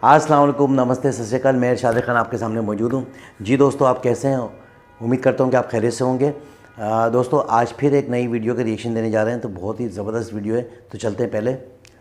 अस्सलाम वालेकुम, नमस्ते, सत श्री अकाल। मैं इरशाद खान आपके सामने मौजूद हूँ। जी दोस्तों, आप कैसे हैं? उम्मीद करता हूँ कि आप खैरियत से होंगे। दोस्तों, आज फिर एक नई वीडियो का रिएक्शन देने जा रहे हैं, तो बहुत ही ज़बरदस्त वीडियो है। तो चलते हैं पहले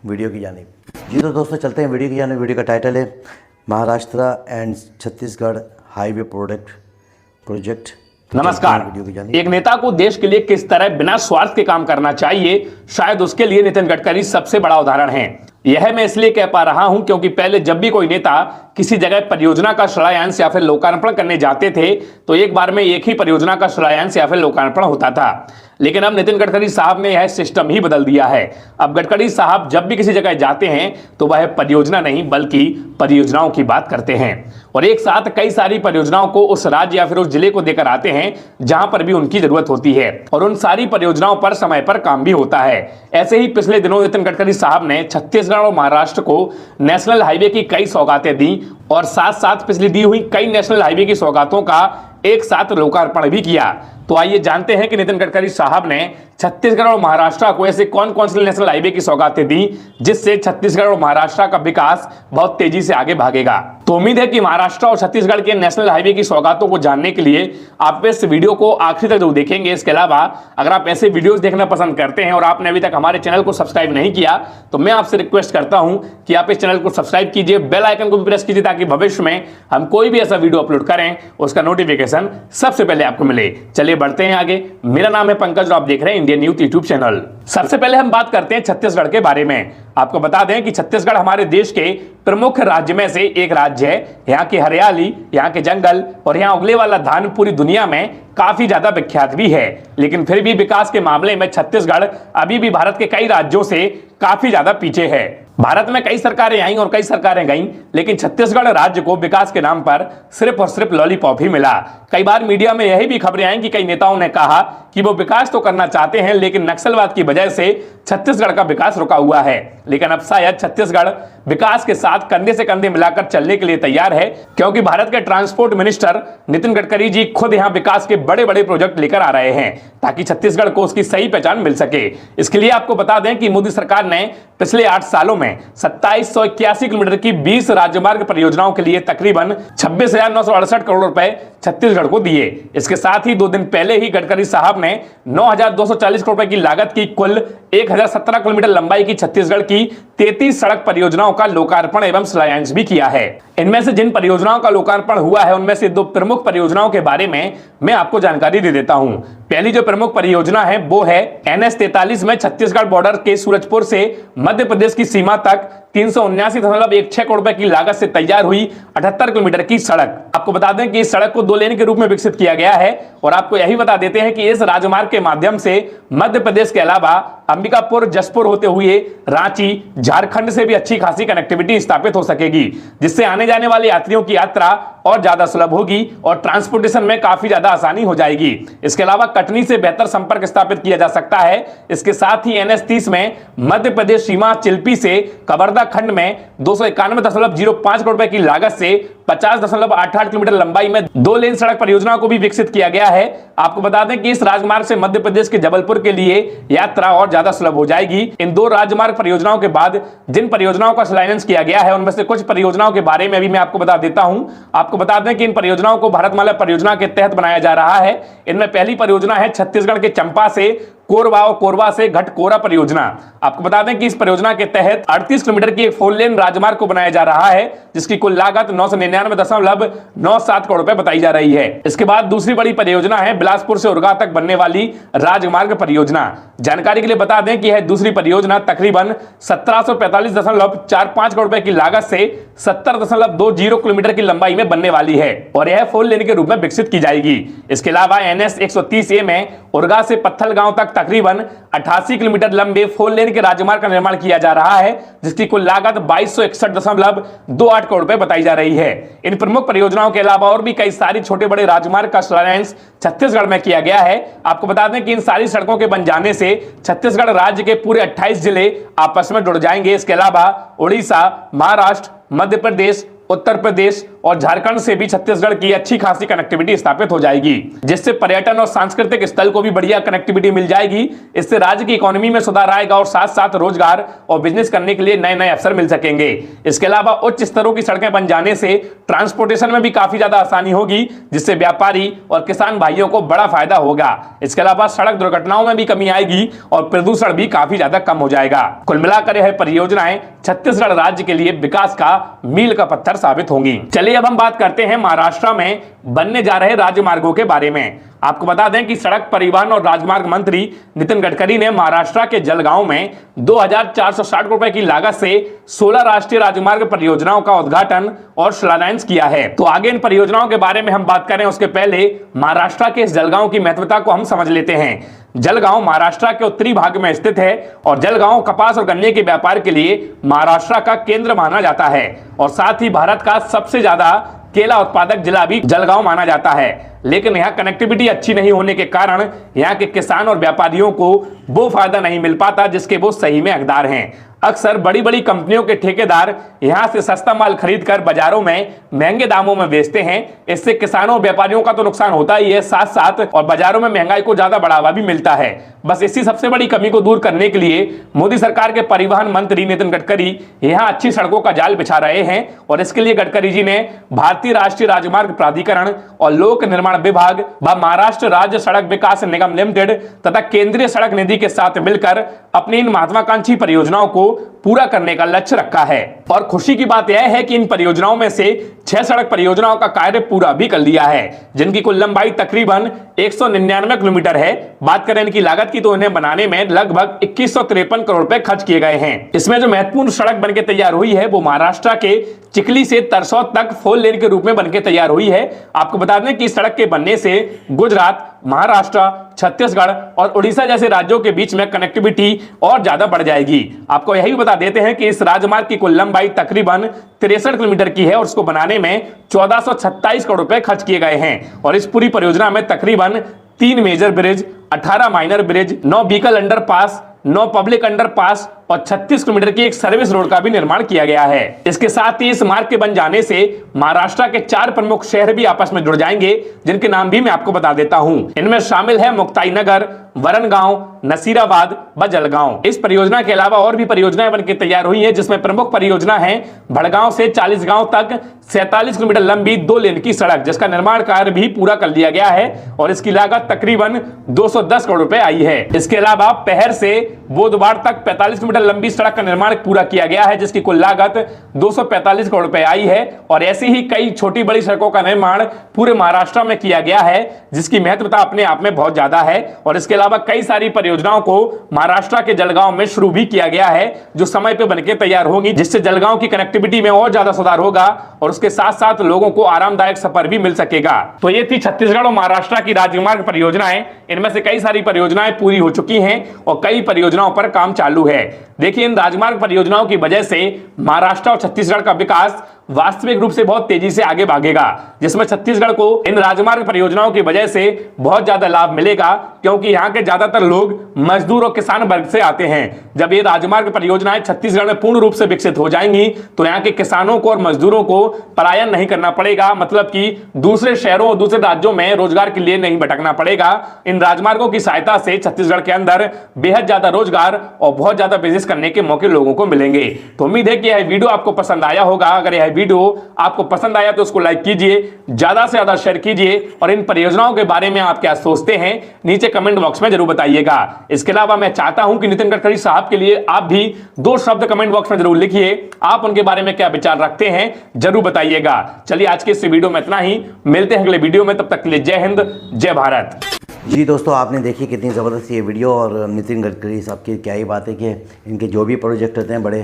वीडियो की जानिब। जी तो दोस्तों, चलते हैं वीडियो की जानिब। वीडियो का टाइटल है Maharashtra and Chhattisgarh highway project. नमस्कार। एक नेता को देश के लिए किस तरह बिना स्वार्थ के काम करना चाहिए, शायद उसके लिए नितिन गडकरी सबसे बड़ा उदाहरण है। यह मैं इसलिए कह पा रहा हूं क्योंकि पहले जब भी कोई नेता किसी जगह परियोजना का शिलान्यास या फिर लोकार्पण करने जाते थे तो एक बार में एक ही परियोजना का शिलान्यास या फिर लोकार्पण होता था। लेकिन अब नितिन गडकरी साहब ने यह सिस्टम ही बदल दिया है। अब गडकरी साहब जब भी किसी जगह जाते हैं तो वह परियोजना नहीं बल्कि परियोजनाओं की बात करते हैं और एक साथ कई सारी परियोजनाओं को उस राज्य या फिर उस जिले को देकर आते हैं जहां पर भी उनकी जरूरत होती है और उन सारी परियोजनाओं पर समय पर काम भी होता है। ऐसे ही पिछले दिनों नितिन गडकरी साहब ने छत्तीसगढ़ और महाराष्ट्र को नेशनल हाईवे की कई सौगातें दी और साथ साथ पिछली दी हुई कई नेशनल हाईवे की सौगातों का एक साथ लोकार्पण भी किया। तो आइए जानते हैं कि नितिन गडकरी साहब ने छत्तीसगढ़ और महाराष्ट्र को ऐसे कौन कौन से नेशनल हाईवे की सौगातें दी जिससे छत्तीसगढ़ और महाराष्ट्र का विकास बहुत तेजी से आगे भागेगा। तो उम्मीद है कि महाराष्ट्र और छत्तीसगढ़ के नेशनल हाईवे की सौगातों को जानने के लिए आप इस वीडियो को आखिर तक जरूर देखेंगे। इसके अलावा अगर आप ऐसे वीडियोस देखना पसंद करते हैं और आपने अभी तक हमारे चैनल को सब्सक्राइब नहीं किया तो मैं आपसे रिक्वेस्ट करता हूं कि आप इस चैनल को सब्सक्राइब कीजिए, बेल आइकन को भी प्रेस कीजिए ताकि भविष्य में हम कोई भी ऐसा वीडियो अपलोड करें उसका नोटिफिकेशन सबसे पहले आपको मिले। चलिए बढ़ते हैं आगे। मेरा नाम है पंकज और आप देख रहे हैं इंडियन यूथ यूट्यूब चैनल। सबसे पहले हम बात करते हैं छत्तीसगढ़ के बारे में। आपको बता दें कि छत्तीसगढ़ हमारे देश के प्रमुख राज्य में से एक राज्य है। यहाँ की हरियाली, यहाँ के जंगल और यहाँ उगले वाला धान पूरी दुनिया में काफी ज्यादा विख्यात भी है। लेकिन फिर भी विकास के मामले में छत्तीसगढ़ अभी भी भारत के कई राज्यों से काफी ज्यादा पीछे है। भारत में कई सरकारें आई और कई सरकारें गईं, लेकिन छत्तीसगढ़ राज्य को विकास के नाम पर सिर्फ और सिर्फ लॉलीपॉप ही मिला। कई बार मीडिया में यही भी खबरें आई कि कई नेताओं ने कहा कि वो विकास तो करना चाहते हैं लेकिन नक्सलवाद की वजह से छत्तीसगढ़ का विकास रुका हुआ है। लेकिन अब शायद छत्तीसगढ़ विकास के साथ कंधे से कंधे मिलाकर चलने के लिए तैयार है, क्योंकि भारत के ट्रांसपोर्ट मिनिस्टर नितिन गडकरी जी खुद यहां विकास के बड़े बड़े प्रोजेक्ट लेकर आ रहे हैं ताकि छत्तीसगढ़ को उसकी सही पहचान मिल सके। इसके लिए आपको बता दें कि मोदी सरकार ने पिछले 8 सालों में 2781 किलोमीटर की 20 राजमार्ग परियोजनाओं के लिए तकरीबन 26,968 करोड़ रुपए छत्तीसगढ़ को दिए। इसके साथ ही 2 दिन पहले ही गडकरी साहब ने 9,240 करोड़ रुपए की लागत की कुल 1,017 किलोमीटर लंबाई की छत्तीसगढ़ की 33 सड़क परियोजनाओं का लोकार्पण एवं शिलान्यास भी किया है। इनमें से जिन परियोजनाओं का लोकार्पण हुआ है उनमें से 2 प्रमुख परियोजनाओं के बारे में मैं आपको जानकारी दे देता हूं। पहली जो प्रमुख परियोजना है वो है NH 43 में छत्तीसगढ़ बॉर्डर के सूरजपुर से मध्य प्रदेश की सीमा तक 379.16 करोड़ रुपए की लागत से तैयार हुई 78 किलोमीटर की सड़क। आपको बता दें कि इस सड़क को 2 लेन के रूप में विकसित किया गया है और आपको यही बता देते हैं कि इस राजमार्ग के माध्यम से मध्य प्रदेश के अलावा अंबिकापुर, जसपुर होते हुए रांची, झारखंड से भी अच्छी खासी कनेक्टिविटी स्थापित हो सकेगी, जिससे आने जाने वाले यात्रियों की यात्रा और ज्यादा सुलभ होगी और ट्रांसपोर्टेशन में काफी ज्यादा आसानी हो जाएगी। इसके अलावा कटनी से बेहतर संपर्क स्थापित किया जा सकता है। इसके साथ ही NH 30 में मध्य प्रदेश सीमा चिल्पी से कवर्धा खंड में 291.05 करोड़ रुपए की लागत से 50.88 किलोमीटर लंबाई में 2 लेन सड़क परियोजना को भी विकसित किया गया है। आपको बता दें कि इस राजमार्ग से मध्य प्रदेश के जबलपुर के लिए यात्रा और ज्यादा सुलभ हो जाएगी। इन 2 राजमार्ग परियोजनाओं के बाद जिन परियोजनाओं का शिलान्यास किया गया है उनमें से कुछ परियोजनाओं के बारे में भी मैं आपको बता देता हूं। आपको बता दें कि इन परियोजनाओं को भारतमाला परियोजना के तहत बनाया जा रहा है। इनमें पहली परियोजना है छत्तीसगढ़ के चंपा से कोरबा और कोरबा से घटकोरा परियोजना। आपको बता दें कि इस परियोजना के तहत 38 किलोमीटर की एक 4 लेन राजमार्ग को बनाया जा रहा है जिसकी कुल लागत 999.97 करोड़ रुपए बताई जा रही है। इसके बाद दूसरी बड़ी परियोजना है बिलासपुर से उरगा तक बनने वाली राजमार्ग परियोजना। जानकारी के लिए बता दें कि यह दूसरी परियोजना तकरीबन 1745.45 करोड़ रुपए की लागत से 70.20 किलोमीटर की लंबाई में बनने वाली है और यह 4 लेन के रूप में विकसित की जाएगी। इसके अलावा NH 130A में उरगा से पत्थलगांव तक तकरीबन 88 किलोमीटर लंबे 4 लेन के राजमार्ग का निर्माण किया जा रहा है जिसकी कुल लागत 2261.28 करोड़ रुपए बताई जा रही है। इन प्रमुख परियोजनाओं के अलावा और भी कई सारी छोटे बड़े राजमार्ग का शिलान्यास छत्तीसगढ़ में किया गया है। आपको बता दें कि इन सारी सड़कों के बन जाने से छत्तीसगढ़ राज्य के पूरे 28 जिले आपस में जुड़ जाएंगे। इसके अलावा उड़ीसा, महाराष्ट्र, मध्य प्रदेश, उत्तर प्रदेश और झारखंड से भी छत्तीसगढ़ की अच्छी खासी कनेक्टिविटी स्थापित हो जाएगी, जिससे पर्यटन और सांस्कृतिक स्थल को भी बढ़िया कनेक्टिविटी मिल जाएगी। इससे राज्य की इकोनॉमी में सुधार आएगा और साथ साथ रोजगार और बिजनेस करने के लिए नए नए अवसर मिल सकेंगे। इसके अलावा उच्च स्तरों की सड़कें बन जाने से ट्रांसपोर्टेशन में भी काफी ज्यादा आसानी होगी, जिससे व्यापारी और किसान भाइयों को बड़ा फायदा होगा। इसके अलावा सड़क दुर्घटनाओं में भी कमी आएगी और प्रदूषण भी काफी ज्यादा कम हो जाएगा। कुल मिलाकर यह परियोजनाएं छत्तीसगढ़ राज्य के लिए विकास का मील का पत्थर साबित होंगी। चलिए अब हम बात करते हैं महाराष्ट्र में बनने जा रहे राजमार्गों के बारे में। आपको बता दें कि सड़क परिवहन और राजमार्ग मंत्री नितिन गडकरी ने महाराष्ट्र के जलगांव में 2460 करोड़ रुपए की लागत से 16 राष्ट्रीय राजमार्ग परियोजनाओं का उद्घाटन और शिलान्यास किया है। तो आगे इन परियोजनाओं के बारे में हम बात करें उसके पहले महाराष्ट्र के इस जलगांव की महत्वता को हम समझ लेते हैं। जलगांव महाराष्ट्र के उत्तरी भाग में स्थित है और जलगांव कपास और गन्ने के व्यापार के लिए महाराष्ट्र का केंद्र माना जाता है और साथ ही भारत का सबसे ज्यादा केला उत्पादक जिला भी जलगांव माना जाता है। लेकिन यहाँ कनेक्टिविटी अच्छी नहीं होने के कारण यहाँ के किसान और व्यापारियों को वो फायदा नहीं मिल पाता जिसके वो सही में हकदार हैं। अक्सर बड़ी बड़ी कंपनियों के ठेकेदार यहां से सस्ता माल खरीदकर बाजारों में महंगे दामों में बेचते हैं। इससे किसानों और व्यापारियों का तो नुकसान होता ही है, साथ साथ और बाजारों में महंगाई को ज्यादा बढ़ावा भी मिलता है। बस इसी सबसे बड़ी कमी को दूर करने के लिए मोदी सरकार के परिवहन मंत्री नितिन गडकरी यहां अच्छी सड़कों का जाल बिछा रहे हैं और इसके लिए गडकरी जी ने भारतीय राष्ट्रीय राजमार्ग प्राधिकरण और लोक निर्माण विभाग व महाराष्ट्र राज्य सड़क विकास निगम लिमिटेड तथा केंद्रीय सड़क निधि के साथ मिलकर अपनी इन महत्वाकांक्षी परियोजनाओं को पूरा करने का लक्ष्य रखा है। और खुशी की बात यह है कि इन परियोजनाओं में से 6 सड़क परियोजनाओं का कार्य पूरा भी कर लिया है, जिनकी कुल लंबाई तकरीबन 199 किलोमीटर है। बात करें इनकी लागत की तो इन्हें बनाने में लगभग 2153 करोड़ रुपए खर्च किए गए हैं। इसमें जो महत्वपूर्ण सड़क बनकर तैयार हुई है वो महाराष्ट्र के चिखली से तरसौद तक 4 लेन के रूप में बनकर तैयार हुई है। आपको बता दें कि इस सड़क के बनने से गुजरात, महाराष्ट्र, छत्तीसगढ़ और उड़ीसा जैसे राज्यों के बीच में कनेक्टिविटी और ज्यादा बढ़ जाएगी। आपको यही बता देते हैं कि इस राजमार्ग की कुल लंबाई तकरीबन 63 किलोमीटर की है और उसको बनाने में 1427 करोड़ रुपए खर्च किए गए हैं। और इस पूरी परियोजना में तकरीबन 3 major bridge, 18 minor bridge, 9 vehicle underpass, 9 public underpass और 36 किलोमीटर की एक सर्विस रोड का भी निर्माण किया गया है। इसके साथ ही इस मार्ग के बन जाने से महाराष्ट्र के 4 प्रमुख शहर भी आपस में जुड़ जाएंगे, जिनके नाम भी मैं आपको बता देता हूं। इनमें शामिल है मुक्ताई नगर, वरणगांव, नसीराबाद व जलगांव। इस परियोजना के अलावा और भी परियोजनाएं बनकर तैयार हुई हैं, जिसमें प्रमुख परियोजना है भड़गांव से 40 गांव तक 47 किलोमीटर लंबी 2 लेन की सड़क, जिसका निर्माण कार्य भी पूरा कर लिया गया है और इसकी लागत तकरीबन 210 करोड़ रुपए आई है। इसके अलावा पहर से बोधवाड़ तक 45 किलोमीटर लंबी सड़क का निर्माण पूरा किया गया है, जिसकी कुल लागत 245 करोड़ रुपए आई है। और ऐसी ही कई छोटी बड़ी सड़कों का निर्माण पूरे महाराष्ट्र में किया गया है, जिसकी महत्वता अपने आप में बहुत ज्यादा है। और इसके अलावा कई सारी परियोजनाओं को महाराष्ट्र के जलगांव में शुरू भी किया गया है, जो समय पे बनकर तैयार होंगी, जिससे जलगांव की कनेक्टिविटी में और ज्यादा सुधार होगा और उसके साथ साथ लोगों को आरामदायक सफर भी मिल सकेगा। तो ये थी छत्तीसगढ़ और महाराष्ट्र की राजमार्ग परियोजनाएं। इनमें से कई सारी परियोजनाएं पूरी हो चुकी हैं और कई परियोजनाओं पर काम चालू है। देखिए, इन राजमार्ग परियोजनाओं की वजह से महाराष्ट्र और छत्तीसगढ़ का विकास वास्तविक रूप से बहुत तेजी से आगे भागेगा, जिसमें छत्तीसगढ़ को इन राजमार्ग परियोजनाओं की वजह से बहुत ज्यादा लाभ मिलेगा, क्योंकि यहाँ के ज्यादातर लोग मजदूर और किसान वर्ग से आते हैं। जब ये राजमार्ग परियोजनाएं छत्तीसगढ़ में पूर्ण रूप से विकसित हो जाएंगी तो यहाँ के किसानों को और मजदूरों को पलायन नहीं करना पड़ेगा, मतलब कि दूसरे शहरों और दूसरे राज्यों में रोजगार के लिए नहीं भटकना पड़ेगा। इन राजमार्गों की सहायता से छत्तीसगढ़ के अंदर बेहद ज्यादा रोजगार और बहुत ज्यादा बिजनेस करने के मौके लोगों को मिलेंगे। तो उम्मीद है कि यह वीडियो आपको पसंद आया होगा। अगर यह वीडियो आपको पसंद आया तो उसको लाइक कीजिए, ज्यादा से ज्यादा शेयर कीजिए और इन परियोजनाओं के बारे में आप क्या सोचते हैं नीचे कमेंट बॉक्स में जरूर बताइएगा। इसके अलावा मैं चाहता हूं कि नितिन गडकरी साहब के लिए आप भी 2 शब्द कमेंट बॉक्स में जरूर लिखिए। आप उनके बारे में क्या विचार रखते हैं जरूर बताइएगा। चलिए, आज के इस वीडियो में इतना ही, मिलते हैं अगले वीडियो में। तब तक के लिए जय हिंद, जय भारत। जी दोस्तों, आपने देखी कितनी ज़बरदस्त ये वीडियो और नितिन गडकरी साहब की क्या ही बात है कि इनके जो भी प्रोजेक्ट होते हैं बड़े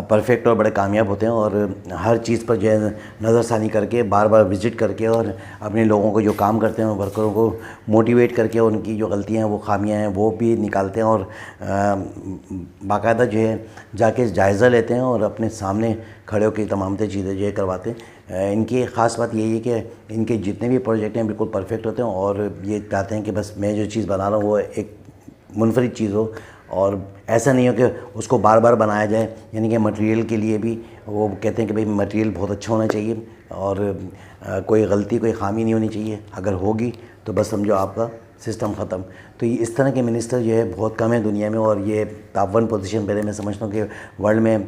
परफेक्ट और बड़े कामयाब होते हैं और हर चीज़ पर जो है नज़रसानी करके बार बार विज़िट करके और अपने लोगों को जो काम करते हैं वर्करों को मोटिवेट करके उनकी जो गलतियां हैं वो खामियां हैं वो भी निकालते हैं और बाकायदा जो है जाके जायज़ा लेते हैं और अपने सामने खड़े होकर तमाम चीज़ें जो है करवाते हैं। इनकी ख़ास बात यही है कि इनके जितने भी प्रोजेक्ट हैं बिल्कुल परफेक्ट होते हैं और ये चाहते हैं कि बस मैं जो चीज़ बना रहा हूँ वो एक मुनफरिद चीज़ हो और ऐसा नहीं हो कि उसको बार बार बनाया जाए, यानी कि मटेरियल के लिए भी वो कहते हैं कि भाई मटेरियल बहुत अच्छा होना चाहिए और कोई गलती कोई ख़ामी नहीं होनी चाहिए, अगर होगी तो बस समझो आपका सिस्टम ख़त्म। तो ये इस तरह के मिनिस्टर जो है बहुत कम है दुनिया में, और ये टॉप 1 पोजीशन पर है। मैं समझता हूँ कि वर्ल्ड में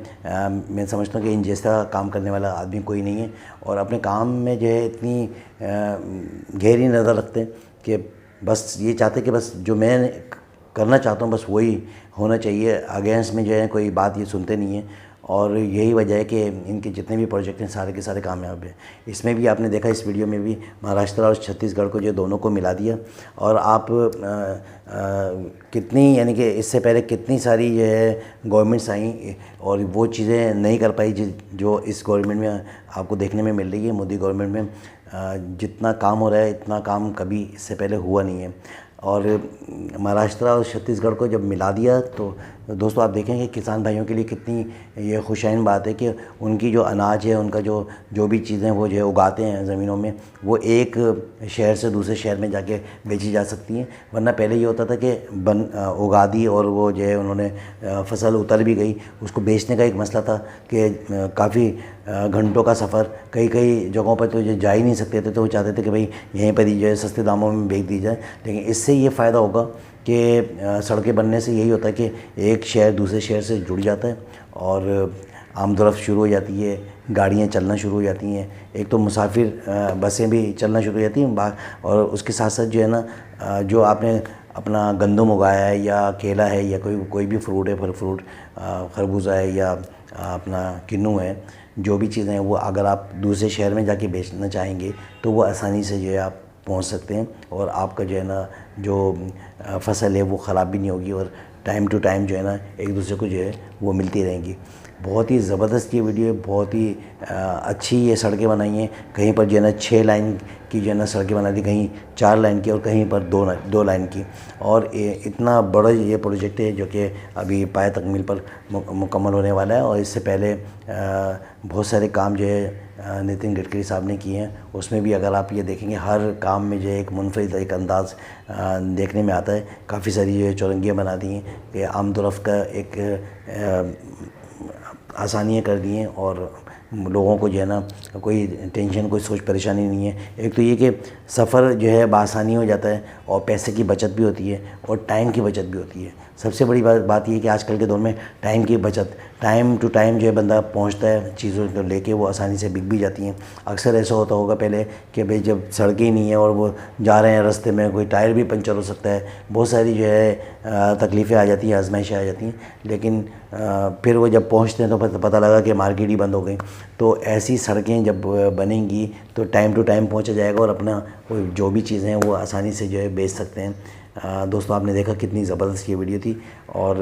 मैं समझता हूँ कि इन जैसा काम करने वाला आदमी कोई नहीं है, और अपने काम में जो है इतनी गहरी नज़र रखते हैं कि बस ये चाहते कि बस जो मैं करना चाहता हूँ बस वही होना चाहिए, अगेंस्ट में जो है कोई बात ये सुनते नहीं हैं। और यही वजह है कि इनके जितने भी प्रोजेक्ट हैं सारे के सारे कामयाब हैं। इसमें भी आपने देखा, इस वीडियो में भी महाराष्ट्र और छत्तीसगढ़ को जो दोनों को मिला दिया। और आप कितनी, यानी कि इससे पहले कितनी सारी जो है गवर्नमेंट्स आई और वो चीज़ें नहीं कर पाई जो इस गवर्नमेंट में आपको देखने में मिल रही है। मोदी गवर्नमेंट में जितना काम हो रहा है इतना काम कभी इससे पहले हुआ नहीं है। और महाराष्ट्र और छत्तीसगढ़ को जब मिला दिया तो दोस्तों आप देखेंगे किसान भाइयों के लिए कितनी ये खुशहाइन बात है कि उनकी जो अनाज है, उनका जो भी चीज़ें वो जो है उगाते हैं ज़मीनों में, वो एक शहर से दूसरे शहर में जाके बेची जा सकती हैं। वरना पहले ये होता था कि उगा दी और वो जो है उन्होंने फसल उतर भी गई, उसको बेचने का एक मसला था कि काफ़ी घंटों का सफ़र, कई जगहों पर तो जो जा ही नहीं सकते थे, तो वो चाहते थे कि भाई यहीं पर ही जो है सस्ते दामों में बेच दी जाए। लेकिन इससे ये फ़ायदा होगा कि सड़कें बनने से यही होता है कि एक शहर दूसरे शहर से जुड़ जाता है और आमदोरफ़्त शुरू हो जाती है, गाड़ियाँ चलना शुरू हो जाती हैं। एक तो मुसाफिर बसें भी चलना शुरू हो जाती हैं, और उसके साथ साथ जो है ना जो आपने अपना गंदम उगाया है या केला है या कोई भी फ्रूट है, फल फ्रूट खरबूजा है या अपना किन्नू है, जो भी चीज़ें हैं वो अगर आप दूसरे शहर में जाके बेचना चाहेंगे तो वो आसानी से जो है आप पहुंच सकते हैं, और आपका जो है ना जो फसल है वो ख़राब भी नहीं होगी, और टाइम टू टाइम जो है ना एक दूसरे को जो है वो मिलती रहेंगी। बहुत ही ज़बरदस्त ये वीडियो है, बहुत ही अच्छी ये सड़कें बनाई हैं। कहीं पर जो है ना 6 लाइन की जो है ना सड़कें बना दी, कहीं 4 लाइन की और कहीं पर 2 लाइन की। और इतना बड़ा ये प्रोजेक्ट है जो कि अभी पाया तकमील पर मुकम्मल होने वाला है। और इससे पहले बहुत सारे काम जो है नितिन गडकरी साहब ने किए हैं, उसमें भी अगर आप ये देखेंगे हर काम में जो है एक मुनफरिद एक अंदाज़ देखने में आता है। काफ़ी सारी जो है चौरंगियाँ बना दी हैं कि आमदोरफ़्त का एक आसानियाँ कर दी हैं, और लोगों को जो है ना कोई टेंशन कोई सोच परेशानी नहीं है। एक तो ये कि सफ़र जो है बआसानी हो जाता है, और पैसे की बचत भी होती है और टाइम की बचत भी होती है। सबसे बड़ी बात ये है कि आजकल के दौर में टाइम की बचत, टाइम टू टाइम जो है बंदा पहुंचता है, चीज़ों को लेके वो आसानी से बिक भी जाती हैं। अक्सर ऐसा होता होगा पहले कि भाई जब सड़कें ही नहीं है और वो जा रहे हैं रास्ते में कोई टायर भी पंचर हो सकता है, बहुत सारी जो है तकलीफ़ें आ जाती हैं, आजमाइशें आ जाती हैं। लेकिन फिर वो जब पहुंचते हैं तो पता लगा कि मार्केट ही बंद हो गई। तो ऐसी सड़कें जब बनेंगी तो टाइम टू टाइम पहुँचा जाएगा और अपना जो भी चीज़ें हैं वो आसानी से जो है बेच सकते हैं। दोस्तों आपने देखा कितनी ज़बरदस्त ये वीडियो थी, और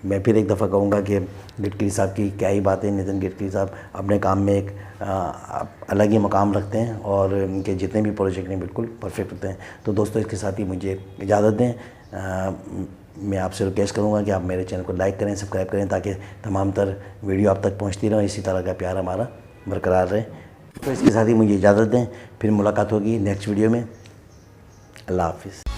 मैं फिर एक दफ़ा कहूँगा कि गडकरी साहब की क्या ही बात है। नितिन गडकरी साहब अपने काम में एक अलग ही मकाम रखते हैं, और इनके जितने भी प्रोजेक्ट हैं बिल्कुल परफेक्ट होते हैं। तो दोस्तों इसके साथ ही मुझे इजाज़त दें। मैं आपसे रिक्वेस्ट करूँगा कि आप मेरे चैनल को लाइक करें, सब्सक्राइब करें, ताकि तमाम तर वीडियो आप तक पहुँचती रहें, इसी तरह का प्यार हमारा बरकरार रहे। तो इसके साथ ही मुझे इजाज़त दें, फिर मुलाकात होगी नेक्स्ट वीडियो में। अल्लाह हाफ़िज़।